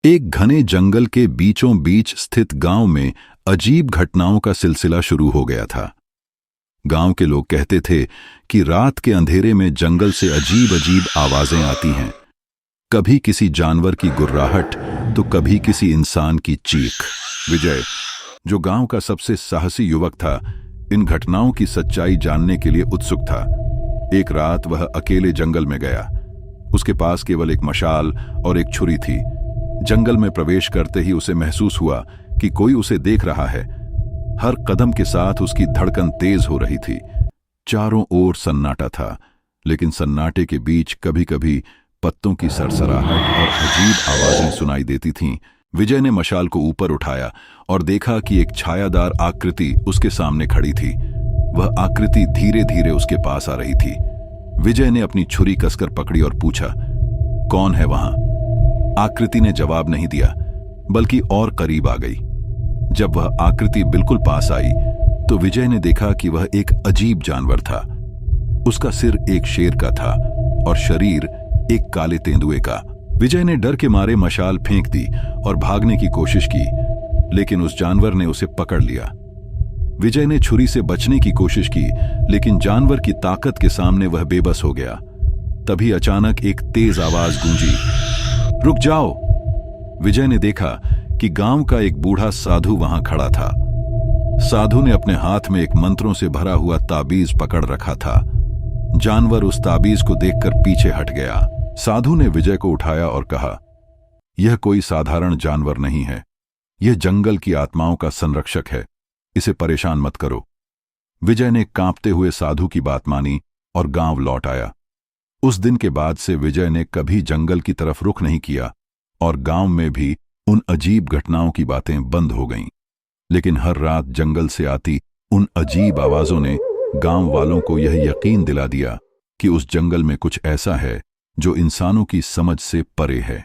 एक घने जंगल के बीचों बीच स्थित गांव में अजीब घटनाओं का सिलसिला शुरू हो गया था। गांव के लोग कहते थे कि रात के अंधेरे में जंगल से अजीब अजीब आवाजें आती हैं, कभी किसी जानवर की गुर्राहट तो कभी किसी इंसान की चीख। विजय, जो गांव का सबसे साहसी युवक था, इन घटनाओं की सच्चाई जानने के लिए उत्सुक था। एक रात वह अकेले जंगल में गया। उसके पास केवल एक मशाल और एक छुरी थी। जंगल में प्रवेश करते ही उसे महसूस हुआ कि कोई उसे देख रहा है। हर कदम के साथ उसकी धड़कन तेज हो रही थी। चारों ओर सन्नाटा था, लेकिन सन्नाटे के बीच कभी कभी पत्तों की सरसराहट और अजीब आवाजें सुनाई देती थीं। विजय ने मशाल को ऊपर उठाया और देखा कि एक छायादार आकृति उसके सामने खड़ी थी। वह आकृति धीरे धीरे उसके पास आ रही थी। विजय ने अपनी छुरी कसकर पकड़ी और पूछा, कौन है वहां? आकृति ने जवाब नहीं दिया, बल्कि और करीब आ गई। जब वह आकृति बिल्कुल पास आई तो विजय ने देखा कि वह एक अजीब जानवर था। उसका सिर एक शेर का था और शरीर एक काले तेंदुए का। विजय ने डर के मारे मशाल फेंक दी और भागने की कोशिश की, लेकिन उस जानवर ने उसे पकड़ लिया। विजय ने छुरी से बचने की कोशिश की, लेकिन जानवर की ताकत के सामने वह बेबस हो गया। तभी अचानक एक तेज आवाज गूंजी, रुक जाओ! विजय ने देखा कि गांव का एक बूढ़ा साधु वहां खड़ा था। साधु ने अपने हाथ में एक मंत्रों से भरा हुआ ताबीज पकड़ रखा था। जानवर उस ताबीज को देखकर पीछे हट गया। साधु ने विजय को उठाया और कहा, यह कोई साधारण जानवर नहीं है, यह जंगल की आत्माओं का संरक्षक है, इसे परेशान मत करो। विजय ने कांपते हुए साधु की बात मानी और गांव लौट आया। उस दिन के बाद से विजय ने कभी जंगल की तरफ रुख नहीं किया और गांव में भी उन अजीब घटनाओं की बातें बंद हो गईं। लेकिन हर रात जंगल से आती उन अजीब आवाजों ने गांव वालों को यह यकीन दिला दिया कि उस जंगल में कुछ ऐसा है जो इंसानों की समझ से परे है।